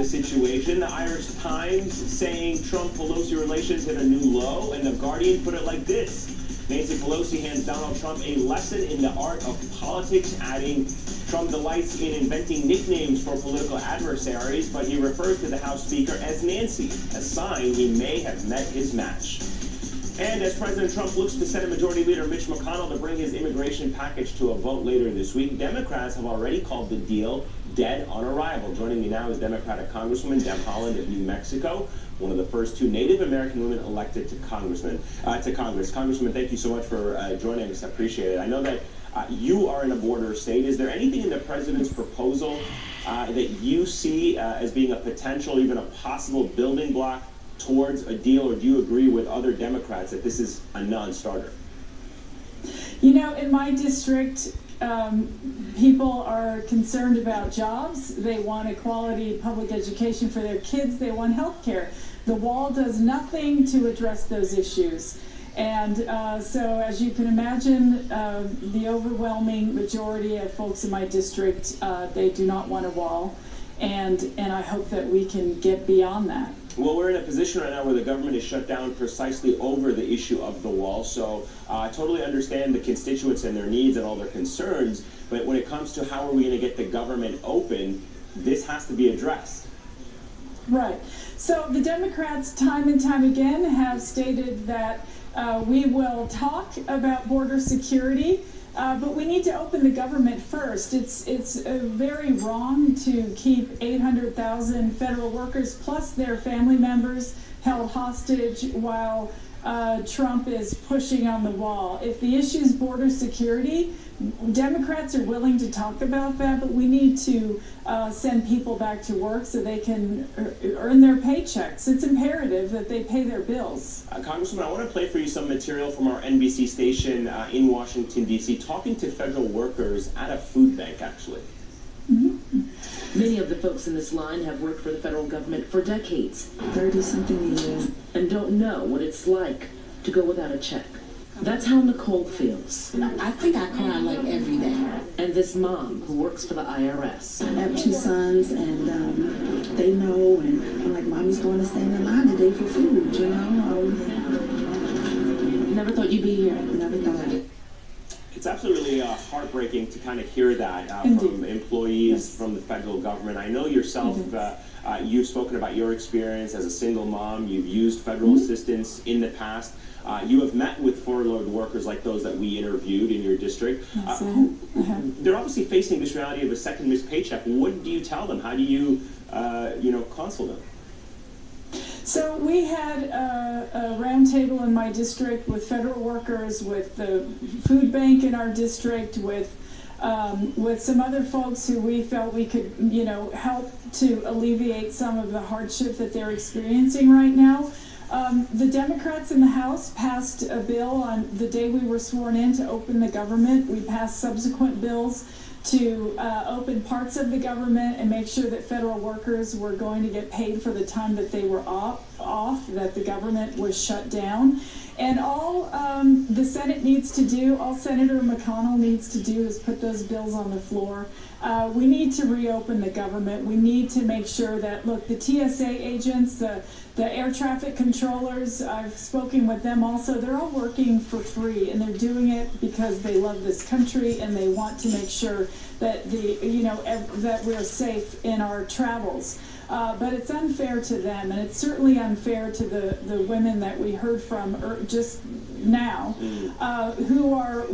situation. The Irish Times saying Trump-Pelosi relations hit a new low, and The Guardian put it like this. Nancy Pelosi hands Donald Trump a lesson in the art of politics, adding Trump delights in inventing nicknames for political adversaries, but he refers to the House Speaker as Nancy, a sign he may have met his match. And as President Trump looks to Senate Majority Leader Mitch McConnell to bring his immigration package to a vote later this week, Democrats have already called the deal dead on arrival. Joining me now is Democratic Congresswoman Deborah Haaland of New Mexico, one of the first two Native American women elected to Congress. Congresswoman, thank you so much for joining us. I appreciate it. I know that you are in a border state. Is there anything in the president's proposal that you see as being a potential, even a possible building block towards a deal, or do you agree with other Democrats that this is a non-starter? You know, in my district, people are concerned about jobs. They want a quality public education for their kids. They want health care. The wall does nothing to address those issues. And so, as you can imagine, the overwhelming majority of folks in my district, they do not want a wall. And I hope that we can get beyond that. Well, we're in a position right now where the government is shut down precisely over the issue of the wall. So I totally understand the constituents and their needs and all their concerns. But when it comes to how are we going to get the government open, this has to be addressed. Right. So the Democrats time and time again have stated that we will talk about border security. But we need to open the government first. It's very wrong to keep 800,000 federal workers plus their family members held hostage while Trump is pushing on the wall. If the issue is border security, Democrats are willing to talk about that, but we need to send people back to work so they can earn their paychecks. It's imperative that they pay their bills. Congresswoman, I want to play for you some material from our NBC station in Washington, D.C., talking to federal workers at a food bank, actually. Mm-hmm. Many of the folks in this line have worked for the federal government for decades. 30-something years. And don't know what it's like to go without a check. That's how Nicole feels. I think I cry like every day. And this mom who works for the IRS. I have two sons, and they know, and I'm like, Mommy's going to stand in line today for food, you know? Never thought you'd be here. Never thought it. It's absolutely heartbreaking to kind of hear that from employees from the federal government. I know yourself, you've spoken about your experience as a single mom. You've used federal assistance in the past. You have met with furloughed workers like those that we interviewed in your district. They're obviously facing this reality of a second missed paycheck. What do you tell them? How do you, counsel them? So we had a round table in my district with federal workers, with the food bank in our district, with some other folks who we felt we could, help to alleviate some of the hardship that they're experiencing right now. The Democrats in the House passed a bill on the day we were sworn in to open the government. We passed subsequent bills to open parts of the government and make sure that federal workers were going to get paid for the time that they were off, that the government was shut down. And all the Senate needs to do, all Senator McConnell needs to do is put those bills on the floor. We need to reopen the government. We need to make sure that, look, the TSA agents, the air traffic controllers, I've spoken with them also, they're all working for free, and they're doing it because they love this country and they want to make sure that that we're safe in our travels. But it's unfair to them, and it's certainly unfair to the women that we heard from just now, who are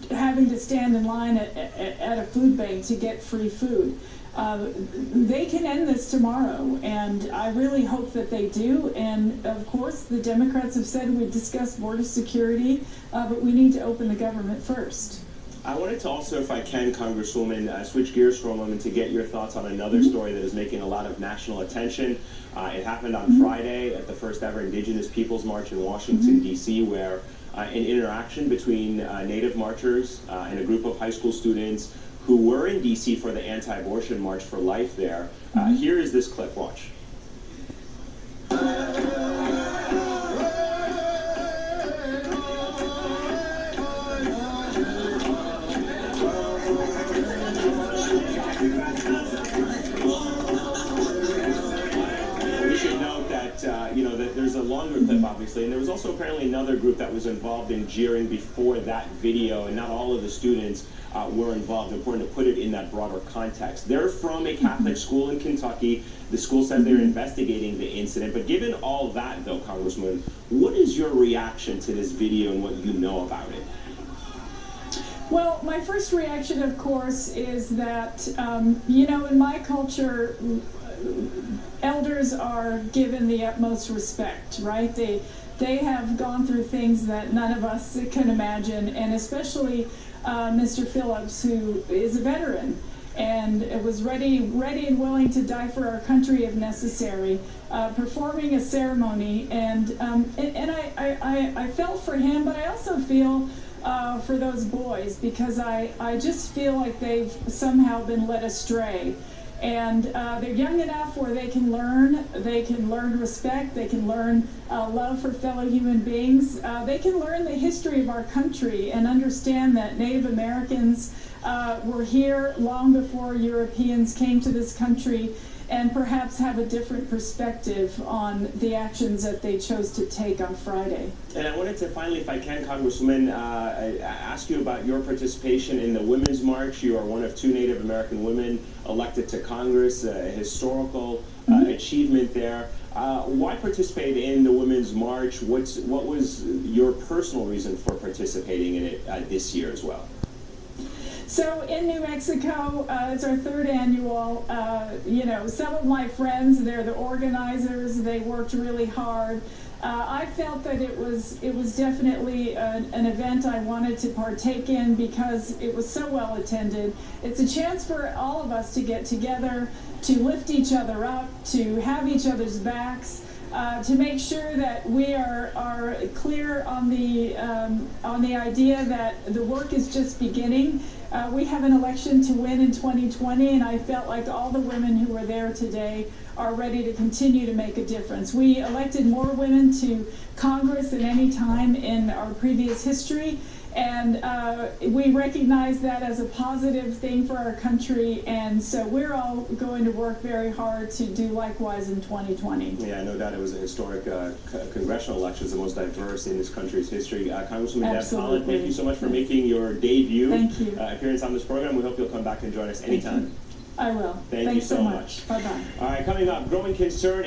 having to stand in line at a food bank to get free food. They can end this tomorrow, and I really hope that they do. And of course, the Democrats have said we've discussed border security, but we need to open the government first. I wanted to also, if I can, Congresswoman, switch gears for a moment to get your thoughts on another story that is making a lot of national attention. It happened on Friday at the first ever Indigenous Peoples March in Washington, D.C., where an interaction between Native marchers and a group of high school students who were in D.C. for the anti-abortion March for Life there. Here is this clip. Watch. longer clip, obviously, and there was also apparently another group that was involved in jeering before that video, and not all of the students were involved. Important to put it in that broader context. They're from a Catholic school in Kentucky. The school said they're investigating the incident. But given all that, though, Congresswoman, what is your reaction to this video and what you know about it? Well, my first reaction, of course, is that, you know, in my culture, elders are given the utmost respect, right? They have gone through things that none of us can imagine, and especially Mr. Phillips, who is a veteran and was ready and willing to die for our country if necessary, performing a ceremony, and I felt for him, but I also feel for those boys, because I just feel like they've somehow been led astray. And they're young enough where they can learn respect, they can learn love for fellow human beings, they can learn the history of our country and understand that Native Americans were here long before Europeans came to this country, and perhaps have a different perspective on the actions that they chose to take on Friday. And I wanted to finally, if I can, Congresswoman, ask you about your participation in the Women's March. You are one of 2 Native American women elected to Congress, a historical achievement there. Why participate in the Women's March? What was your personal reason for participating in it this year as well? So in New Mexico, it's our 3rd annual. You know, some of my friends, they're the organizers. They worked really hard. I felt that it was definitely an event I wanted to partake in because it was so well attended. It's a chance for all of us to get together, to lift each other up, to have each other's backs, to make sure that we are clear on the idea that the work is just beginning. We have an election to win in 2020, and I felt like all the women who were there today are ready to continue to make a difference. We elected more women to Congress than any time in our previous history, and we recognize that as a positive thing for our country, and so we're all going to work very hard to do likewise in 2020. Yeah, no doubt it was a historic congressional election, the most diverse in this country's history. Congresswoman Deborah Haaland, thank you so much for making your debut appearance on this program. We hope you'll come back and join us anytime. I will. Thank you so much. Bye-bye. All right, coming up, growing concern